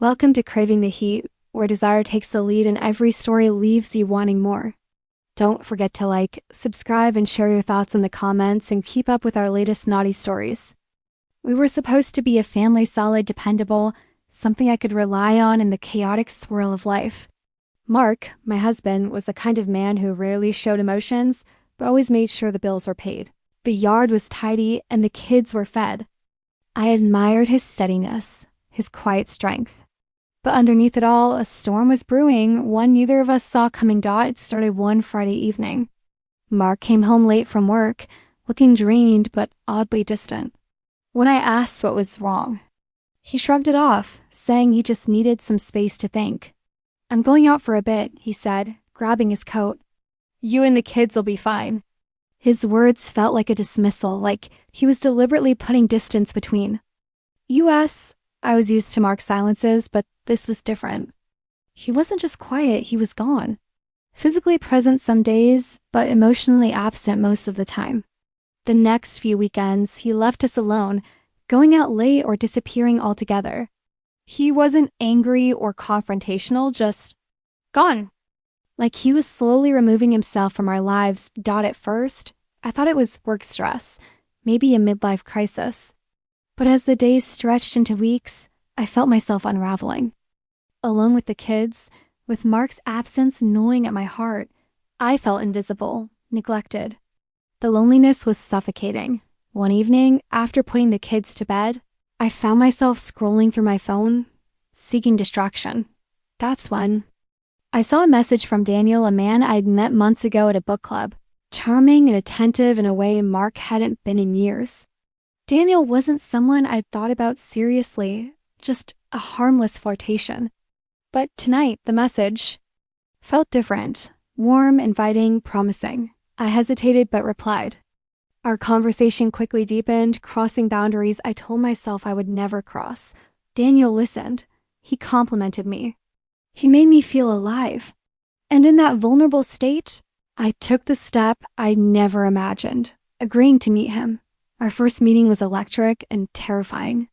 Welcome to Craving the Heat, where desire takes the lead and every story leaves you wanting more. Don't forget to like, subscribe, and share your thoughts in the comments and keep up with our latest naughty stories. We were supposed to be a family solid, dependable, something I could rely on in the chaotic swirl of life. Mark, my husband, was the kind of man who rarely showed emotions, but always made sure the bills were paid. The yard was tidy and the kids were fed. I admired his steadiness, his quiet strength. But underneath it all, a storm was brewing, one neither of us saw coming. It started one Friday evening. Mark came home late from work, looking drained but oddly distant. When I asked what was wrong, he shrugged it off, saying he just needed some space to think. "I'm going out for a bit," he said, grabbing his coat. "You and the kids will be fine." His words felt like a dismissal, like he was deliberately putting distance between. U.S. I was used to Mark's silences, but this was different. He wasn't just quiet, he was gone. Physically present some days, but emotionally absent most of the time. The next few weekends, he left us alone, going out late or disappearing altogether. He wasn't angry or confrontational, just gone. Like he was slowly removing himself from our lives. At first, I thought it was work stress, maybe a midlife crisis. But as the days stretched into weeks, I felt myself unraveling. Alone with the kids, with Mark's absence gnawing at my heart, I felt invisible, neglected. The loneliness was suffocating. One evening, after putting the kids to bed, I found myself scrolling through my phone, seeking distraction. That's when I saw a message from Daniel, a man I'd met months ago at a book club, charming and attentive in a way Mark hadn't been in years. Daniel wasn't someone I'd thought about seriously, just a harmless flirtation. But tonight, the message felt different, warm, inviting, promising. I hesitated but replied. Our conversation quickly deepened, crossing boundaries I told myself I would never cross. Daniel listened. He complimented me. He made me feel alive. And in that vulnerable state, I took the step I'd never imagined, agreeing to meet him. Our first meeting was electric and terrifying.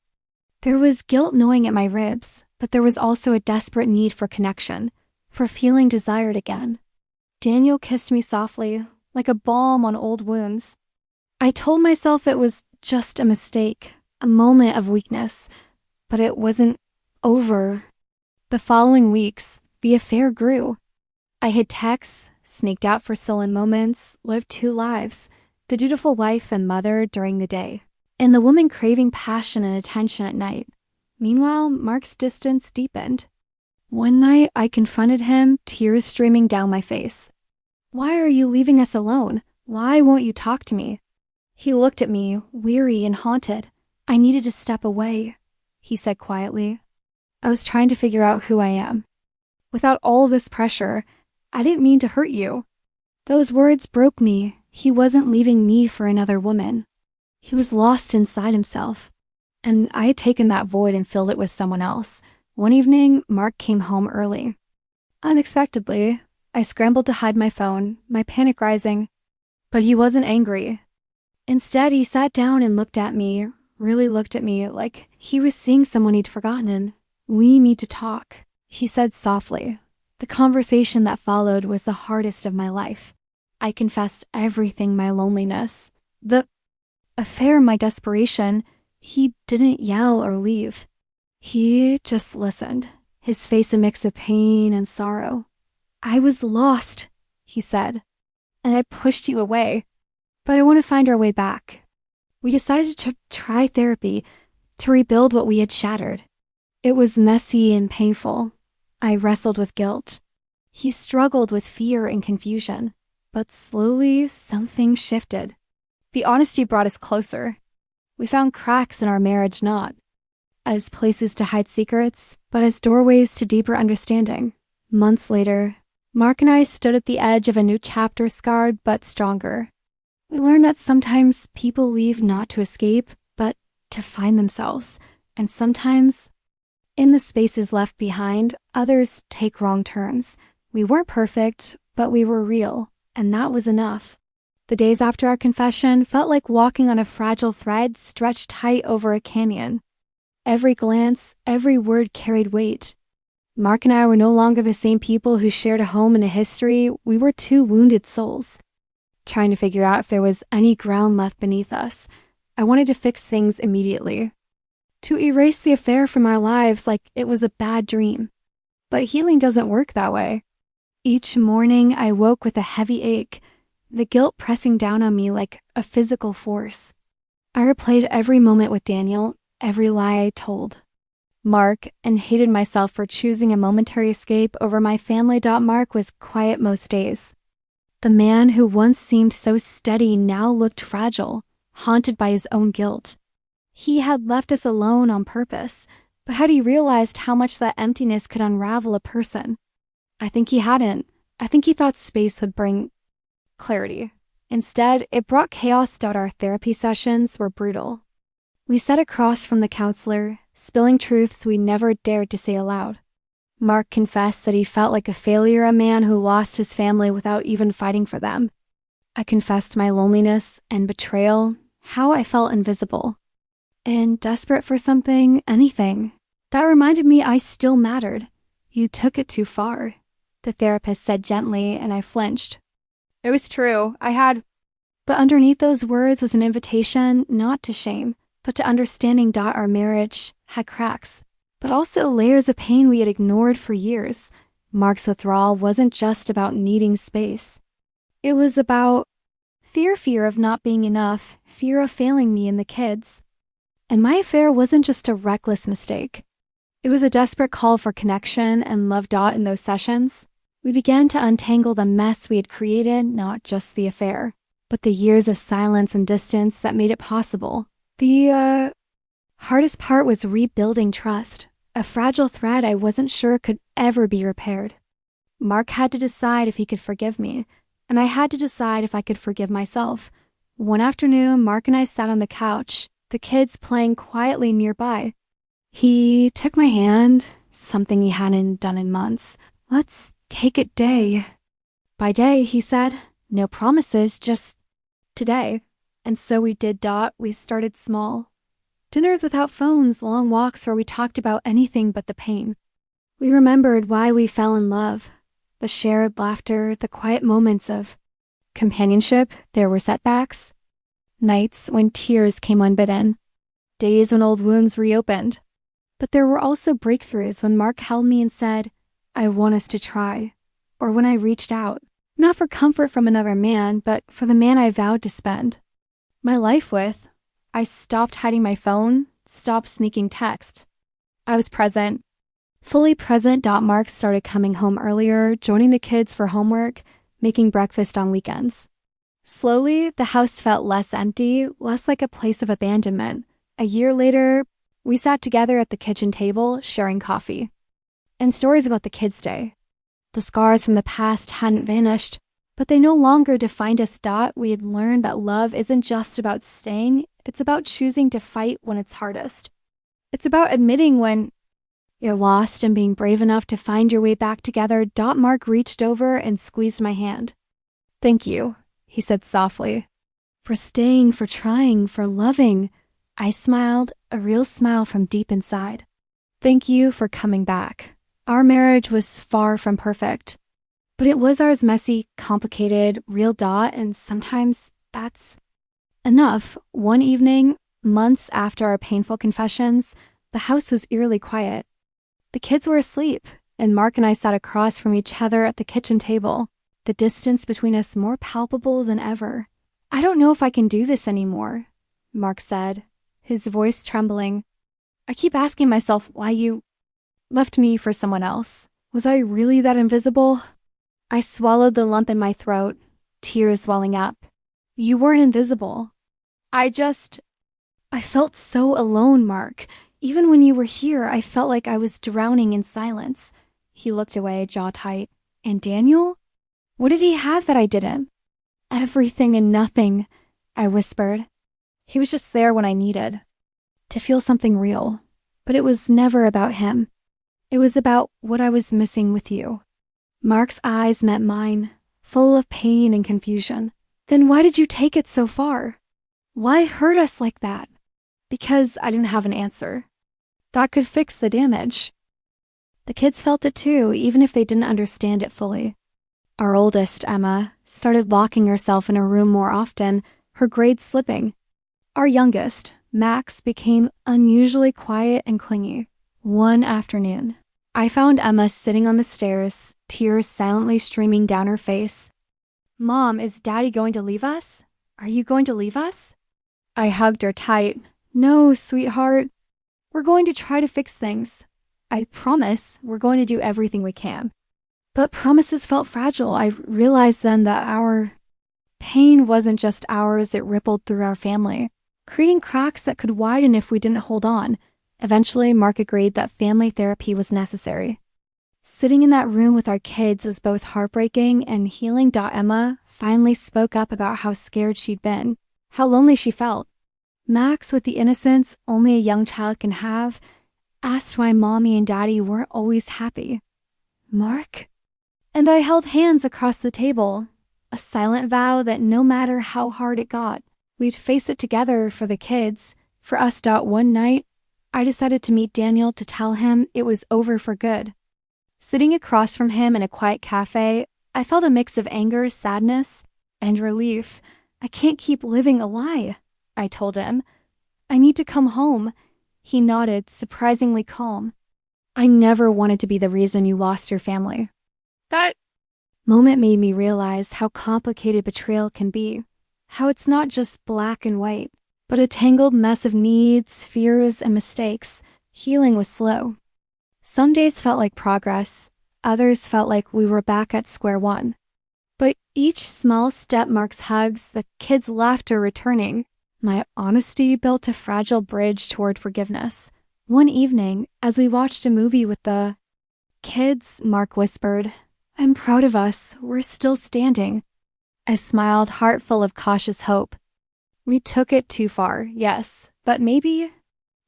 There was guilt gnawing at my ribs, but there was also a desperate need for connection, for feeling desired again. Daniel kissed me softly, like a balm on old wounds. I told myself it was just a mistake, a moment of weakness, but it wasn't over. The following weeks, the affair grew. I hid texts, sneaked out for stolen moments, lived two lives, the dutiful wife and mother during the day, and the woman craving passion and attention at night. Meanwhile, Mark's distance deepened. One night, I confronted him, tears streaming down my face. "Why are you leaving us alone? Why won't you talk to me?" He looked at me, weary and haunted. "I needed to step away," he said quietly. "I was trying to figure out who I am. Without all this pressure, I didn't mean to hurt you." Those words broke me. He wasn't leaving me for another woman. He was lost inside himself. And I had taken that void and filled it with someone else. One evening, Mark came home early. Unexpectedly, I scrambled to hide my phone, my panic rising. But he wasn't angry. Instead, he sat down and looked at me, really looked at me, like he was seeing someone he'd forgotten. "We need to talk," he said softly. The conversation that followed was the hardest of my life. I confessed everything, my loneliness, the affair, my desperation. He didn't yell or leave. He just listened, his face a mix of pain and sorrow. "I was lost," he said, "and I pushed you away, but I want to find our way back." We decided to try therapy, to rebuild what we had shattered. It was messy and painful. I wrestled with guilt. He struggled with fear and confusion. But slowly, something shifted. The honesty brought us closer. We found cracks in our marriage not as places to hide secrets, but as doorways to deeper understanding. Months later, Mark and I stood at the edge of a new chapter, scarred but stronger. We learned that sometimes people leave not to escape, but to find themselves. And sometimes, in the spaces left behind, others take wrong turns. We weren't perfect, but we were real. And that was enough. The days after our confession felt like walking on a fragile thread stretched tight over a canyon. Every glance, every word carried weight. Mark and I were no longer the same people who shared a home and a history. We were two wounded souls, trying to figure out if there was any ground left beneath us. I wanted to fix things immediately, to erase the affair from our lives like it was a bad dream. But healing doesn't work that way. Each morning, I woke with a heavy ache, the guilt pressing down on me like a physical force. I replayed every moment with Daniel, every lie I told Mark, and hated myself for choosing a momentary escape over my family. Mark was quiet most days. The man who once seemed so steady now looked fragile, haunted by his own guilt. He had left us alone on purpose, but had he realized how much that emptiness could unravel a person? I think he hadn't. I think he thought space would bring clarity. Instead, it brought chaos. Our therapy sessions were brutal. We sat across from the counselor, spilling truths we never dared to say aloud. Mark confessed that he felt like a failure, a man who lost his family without even fighting for them. I confessed my loneliness and betrayal, how I felt invisible, and desperate for something, anything. That reminded me I still mattered. You took it too far, the therapist said gently, and I flinched. It was true, I had. But underneath those words was an invitation not to shame, but to understanding. Our marriage had cracks, but also layers of pain we had ignored for years. Mark's withdrawal wasn't just about needing space. It was about fear of not being enough, fear of failing me and the kids. And my affair wasn't just a reckless mistake. It was a desperate call for connection and love. In those sessions, we began to untangle the mess we had created, not just the affair, but the years of silence and distance that made it possible. The hardest part was rebuilding trust, a fragile thread I wasn't sure could ever be repaired. Mark had to decide if he could forgive me, and I had to decide if I could forgive myself. One afternoon, Mark and I sat on the couch, the kids playing quietly nearby. He took my hand, something he hadn't done in months. Let's take it day by day, he said. No promises, just today. And so we did. We started small. Dinners without phones, long walks where we talked about anything but the pain. We remembered why we fell in love, the shared laughter, the quiet moments of companionship. There were setbacks, nights when tears came unbidden, days when old wounds reopened. But there were also breakthroughs when Mark held me and said, I want us to try. Or when I reached out, not for comfort from another man, but for the man I vowed to spend my life with. I stopped hiding my phone, stopped sneaking text. I was present, fully present. Mark started coming home earlier, joining the kids for homework, making breakfast on weekends. Slowly, the house felt less empty, less like a place of abandonment. A year later, we sat together at the kitchen table, sharing coffee and stories about the kids' day. The scars from the past hadn't vanished, but they no longer defined us. We had learned that love isn't just about staying, it's about choosing to fight when it's hardest. It's about admitting when you're lost and being brave enough to find your way back together. Mark reached over and squeezed my hand. Thank you, he said softly, for staying, for trying, for loving. I smiled, a real smile from deep inside. Thank you for coming back. Our marriage was far from perfect, but it was ours, messy, complicated, real. And sometimes that's enough. One evening, months after our painful confessions, the house was eerily quiet. The kids were asleep, and Mark and I sat across from each other at the kitchen table, the distance between us more palpable than ever. I don't know if I can do this anymore, Mark said, his voice trembling. I keep asking myself why you left me for someone else. Was I really that invisible? I swallowed the lump in my throat, tears welling up. You weren't invisible. I felt so alone, Mark. Even when you were here, I felt like I was drowning in silence. He looked away, jaw tight. And Daniel? What did he have that I didn't? Everything and nothing, I whispered. He was just there when I needed to feel something real. But it was never about him. It was about what I was missing with you. Mark's eyes met mine, full of pain and confusion. Then why did you take it so far? Why hurt us like that? Because I didn't have an answer. That could fix the damage. The kids felt it too, even if they didn't understand it fully. Our oldest, Emma, started locking herself in her room more often, her grades slipping. Our youngest, Max, became unusually quiet and clingy. One afternoon, I found Emma sitting on the stairs, tears silently streaming down her face. "Mom, is Daddy going to leave us? Are you going to leave us?" I hugged her tight. "No, sweetheart. We're going to try to fix things. I promise we're going to do everything we can." But promises felt fragile. I realized then that our pain wasn't just ours, it rippled through our family, creating cracks that could widen if we didn't hold on. Eventually, Mark agreed that family therapy was necessary. Sitting in that room with our kids was both heartbreaking and healing. Emma finally spoke up about how scared she'd been, how lonely she felt. Max, with the innocence only a young child can have, asked why Mommy and Daddy weren't always happy. Mark and I held hands across the table, a silent vow that no matter how hard it got, we'd face it together for the kids, for us. One night, I decided to meet Daniel to tell him it was over for good. Sitting across from him in a quiet cafe, I felt a mix of anger, sadness, and relief. "I can't keep living a lie," I told him. "I need to come home." He nodded, surprisingly calm. "I never wanted to be the reason you lost your family." That moment made me realize how complicated betrayal can be, how it's not just black and white, but a tangled mess of needs, fears, and mistakes. Healing was slow. Some days felt like progress, others felt like we were back at square one. But each small step Mark's hugs, the kids' laughter returning, my honesty built a fragile bridge toward forgiveness. One evening, as we watched a movie with the kids, Mark whispered, "I'm proud of us. We're still standing." I smiled, heart full of cautious hope. We took it too far, yes, but maybe,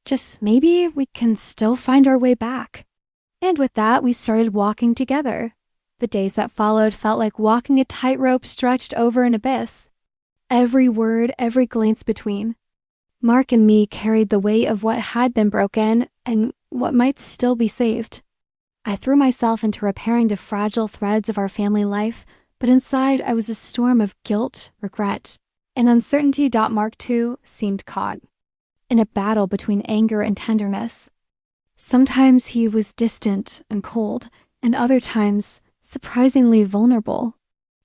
just maybe, we can still find our way back. And with that, we started walking together. The days that followed felt like walking a tightrope stretched over an abyss. Every word, every glance between. Mark and me carried the weight of what had been broken and what might still be saved. I threw myself into repairing the fragile threads of our family life, but inside I was a storm of guilt, regret, and uncertainty. Mark, too, seemed caught in a battle between anger and tenderness. Sometimes he was distant and cold, and other times surprisingly vulnerable.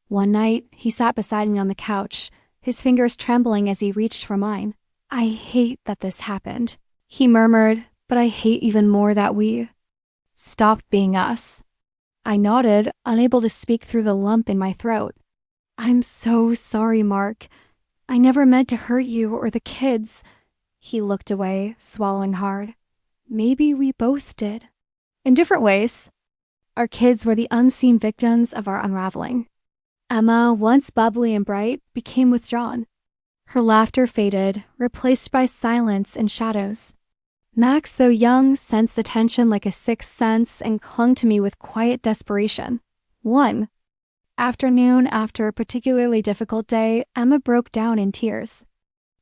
One night, he sat beside me on the couch, his fingers trembling as he reached for mine. "I hate that this happened," he murmured, "but I hate even more that we stopped being us." I nodded, unable to speak through the lump in my throat. "I'm so sorry, Mark. I never meant to hurt you or the kids." He looked away, swallowing hard. "Maybe we both did." In different ways. Our kids were the unseen victims of our unraveling. Emma, once bubbly and bright, became withdrawn. Her laughter faded, replaced by silence and shadows. Max, though young, sensed the tension like a sixth sense and clung to me with quiet desperation. One afternoon, after a particularly difficult day, Emma broke down in tears.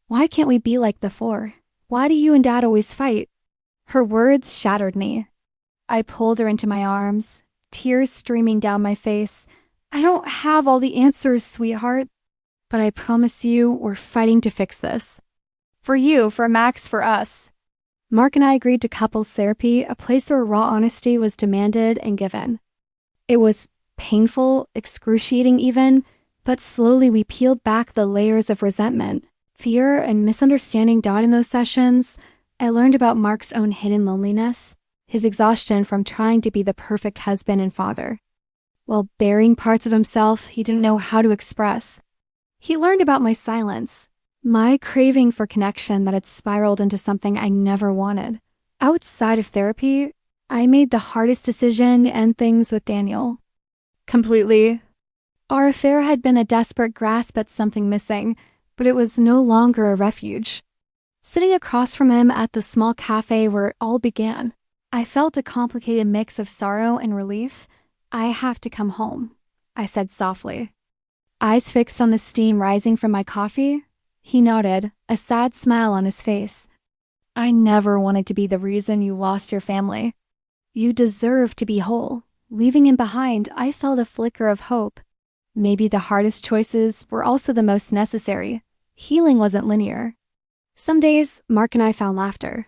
"Why can't we be like before? Why do you and Dad always fight?" Her words shattered me. I pulled her into my arms, tears streaming down my face. "I don't have all the answers, sweetheart, but I promise you we're fighting to fix this. For you, for Max, for us." Mark and I agreed to couples therapy, a place where raw honesty was demanded and given. It was painful, excruciating even, but slowly we peeled back the layers of resentment, fear, and misunderstanding. In those sessions, I learned about Mark's own hidden loneliness, his exhaustion from trying to be the perfect husband and father, while burying parts of himself he didn't know how to express. He learned about my silence, my craving for connection that had spiraled into something I never wanted. Outside of therapy, I made the hardest decision to end things with Daniel. Completely. Our affair had been a desperate grasp at something missing, but it was no longer a refuge. Sitting across from him at the small cafe where it all began, I felt a complicated mix of sorrow and relief. "I have to come home," I said softly. Eyes fixed on the steam rising from my coffee, he nodded, a sad smile on his face. I never wanted to be the reason you lost your family. You deserve to be whole. Leaving him behind, I felt a flicker of hope. Maybe the hardest choices were also the most necessary. Healing wasn't linear. Some days, Mark and I found laughter.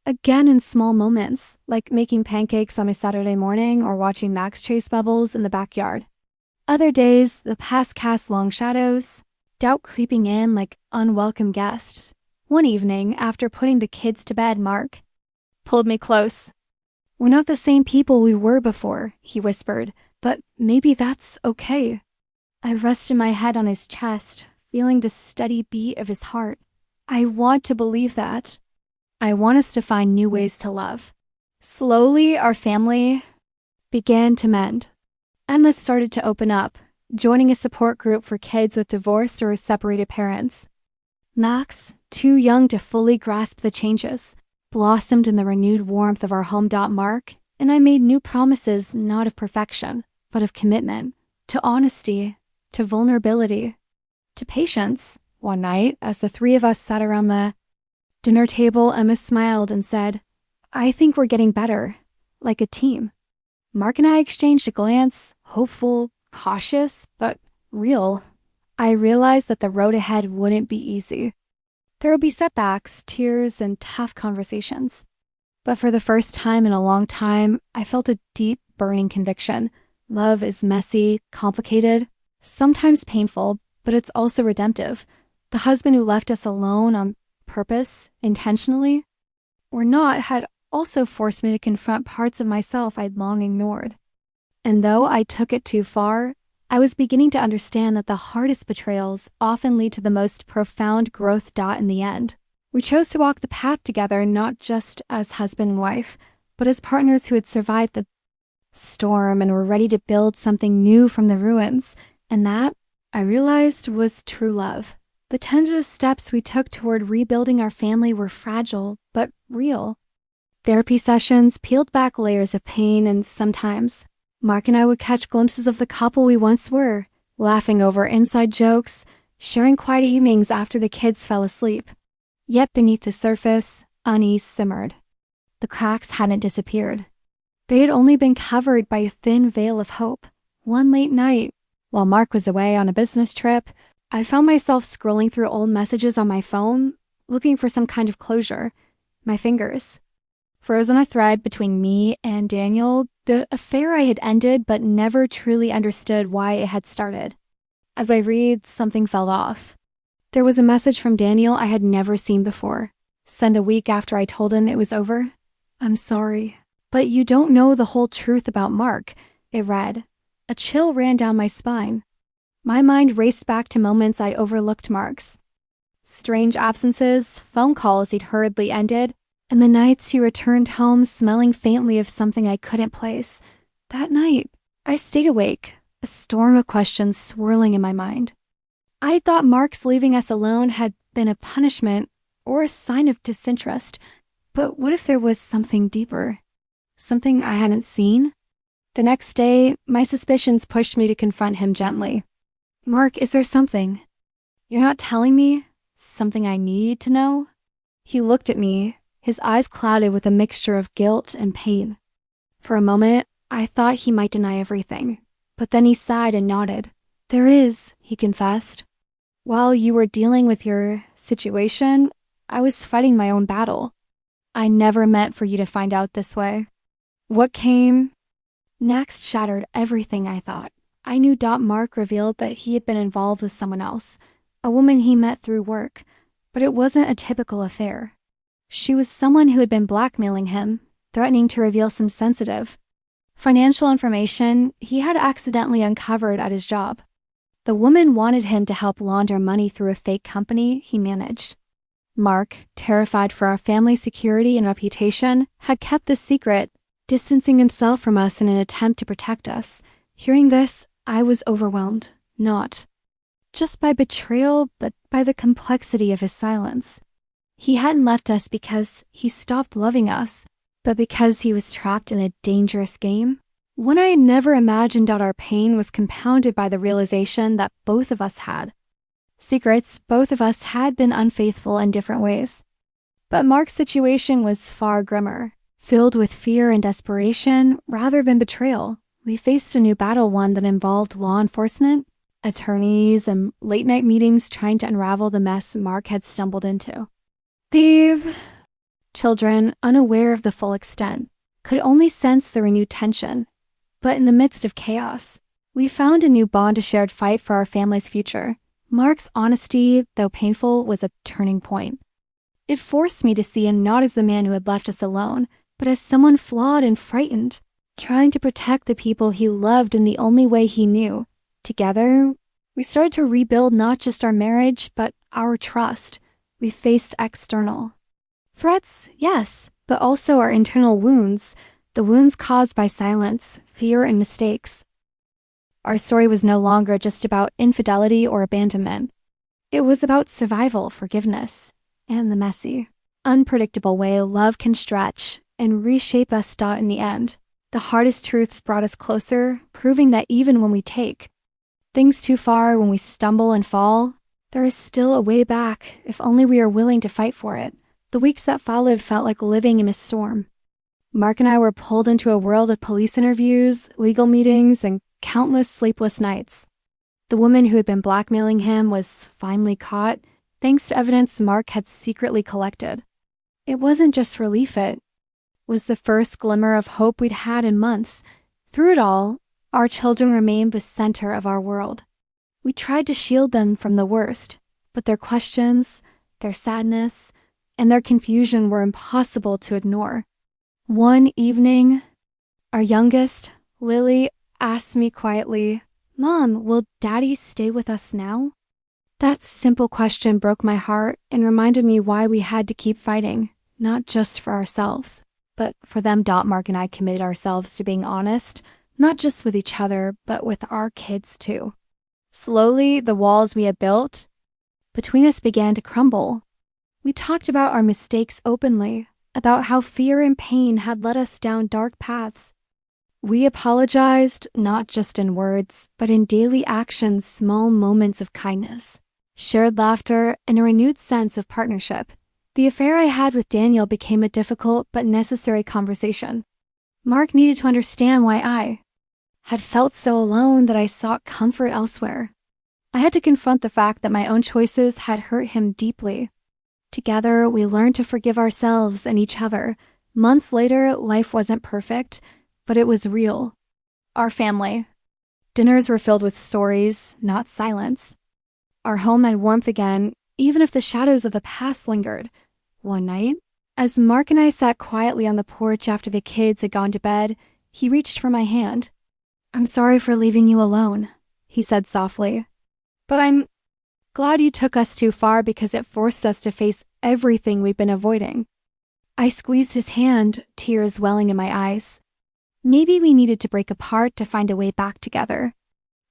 Again in small moments, like making pancakes on a Saturday morning or watching Max chase bubbles in the backyard. Other days, the past cast long shadows, doubt creeping in like unwelcome guests. One evening, after putting the kids to bed, Mark pulled me close. "We're not the same people we were before," he whispered, "but maybe that's okay." I rested my head on his chest, feeling the steady beat of his heart. I want to believe that. I want us to find new ways to love. Slowly, our family began to mend. Emma started to open up, joining a support group for kids with divorced or separated parents. Max, too young to fully grasp the changes, blossomed in the renewed warmth of our home. Mark and I made new promises, not of perfection, but of commitment, to honesty, to vulnerability, to patience. One night, as the three of us sat around the dinner table, Emma smiled and said, "I think we're getting better, like a team." Mark and I exchanged a glance, hopeful, cautious, but real. I realized that the road ahead wouldn't be easy. There would be setbacks, tears, and tough conversations. But for the first time in a long time, I felt a deep, burning conviction. Love is messy, complicated, sometimes painful, but it's also redemptive. The husband who left us alone on purpose, intentionally, or not, had also forced me to confront parts of myself I'd long ignored. And though I took it too far, I was beginning to understand that the hardest betrayals often lead to the most profound growth. In the end, we chose to walk the path together, not just as husband and wife, but as partners who had survived the storm and were ready to build something new from the ruins. And that, I realized, was true love. The tender steps we took toward rebuilding our family were fragile, but real. Therapy sessions peeled back layers of pain, and sometimes Mark and I would catch glimpses of the couple we once were, laughing over inside jokes, sharing quiet evenings after the kids fell asleep. Yet beneath the surface, unease simmered. The cracks hadn't disappeared. They had only been covered by a thin veil of hope. One late night, while Mark was away on a business trip, I found myself scrolling through old messages on my phone, looking for some kind of closure. My fingers froze on a thread between me and Daniel, the affair I had ended but never truly understood why it had started. As I read, something fell off. There was a message from Daniel I had never seen before, sent a week after I told him it was over. "I'm sorry, but you don't know the whole truth about Mark," it read. A chill ran down my spine. My mind raced back to moments I'd overlooked Mark's. Strange absences, phone calls he'd hurriedly ended, and the nights he returned home smelling faintly of something I couldn't place. That night, I stayed awake, a storm of questions swirling in my mind. I thought Mark's leaving us alone had been a punishment or a sign of disinterest, but what if there was something deeper? Something I hadn't seen? The next day, my suspicions pushed me to confront him gently. "Mark, is there something you're not telling me? Something I need to know?" He looked at me, his eyes clouded with a mixture of guilt and pain. For a moment, I thought he might deny everything, but then he sighed and nodded. "There is," he confessed. "While you were dealing with your situation, I was fighting my own battle. I never meant for you to find out this way." What came next shattered everything I thought. I knew Mark revealed that he had been involved with someone else, a woman he met through work, but it wasn't a typical affair. She was someone who had been blackmailing him, threatening to reveal some sensitive financial information he had accidentally uncovered at his job. The woman wanted him to help launder money through a fake company he managed. Mark, terrified for our family's security and reputation, had kept the secret, distancing himself from us in an attempt to protect us. Hearing this, I was overwhelmed, not just by betrayal, but by the complexity of his silence. He hadn't left us because he stopped loving us, but because he was trapped in a dangerous game. One I had never imagined our pain was compounded by the realization that both of us had secrets. Both of us had been unfaithful in different ways. But Mark's situation was far grimmer, filled with fear and desperation rather than betrayal. We faced a new battle, one that involved law enforcement, attorneys, and late-night meetings trying to unravel the mess Mark had stumbled into. The children, unaware of the full extent, could only sense the renewed tension. But in the midst of chaos, we found a new bond, a shared fight for our family's future. Mark's honesty, though painful, was a turning point. It forced me to see him not as the man who had left us alone, but as someone flawed and frightened, trying to protect the people he loved in the only way he knew. Together, we started to rebuild not just our marriage, but our trust. We faced external threats, yes, but also our internal wounds, the wounds caused by silence, fear, and mistakes. Our story was no longer just about infidelity or abandonment. It was about survival, forgiveness, and the messy, unpredictable way love can stretch and reshape us. In the end, the hardest truths brought us closer, proving that even when we take things too far, when we stumble and fall, there is still a way back if only we are willing to fight for it. The weeks that followed felt like living in a storm. Mark and I were pulled into a world of police interviews, legal meetings, and countless sleepless nights. The woman who had been blackmailing him was finally caught, thanks to evidence Mark had secretly collected. It wasn't just relief, it was the first glimmer of hope we'd had in months. Through it all, our children remained the center of our world. We tried to shield them from the worst, but their questions, their sadness, and their confusion were impossible to ignore. One evening, our youngest, Lily, asked me quietly, "Mom, will Daddy stay with us now?" That simple question broke my heart and reminded me why we had to keep fighting, not just for ourselves, but for them. Mark and I committed ourselves to being honest, not just with each other, but with our kids too. Slowly, the walls we had built between us began to crumble. We talked about our mistakes openly, about how fear and pain had led us down dark paths. We apologized, not just in words, but in daily actions, small moments of kindness, shared laughter, and a renewed sense of partnership. The affair I had with Daniel became a difficult but necessary conversation. Mark needed to understand why I had felt so alone that I sought comfort elsewhere. I had to confront the fact that my own choices had hurt him deeply. Together, we learned to forgive ourselves and each other. Months later, life wasn't perfect, but it was real. Our family. Dinners were filled with stories, not silence. Our home had warmth again, even if the shadows of the past lingered. One night, as Mark and I sat quietly on the porch after the kids had gone to bed, he reached for my hand. "I'm sorry for leaving you alone," he said softly. "But I'm glad you took us too far because it forced us to face everything we've been avoiding." I squeezed his hand, tears welling in my eyes. Maybe we needed to break apart to find a way back together.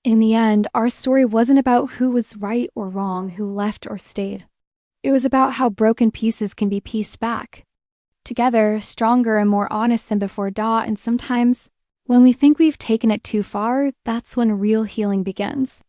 In the end, our story wasn't about who was right or wrong, who left or stayed. It was about how broken pieces can be pieced back together, stronger and more honest than before. And sometimes, when we think we've taken it too far, that's when real healing begins.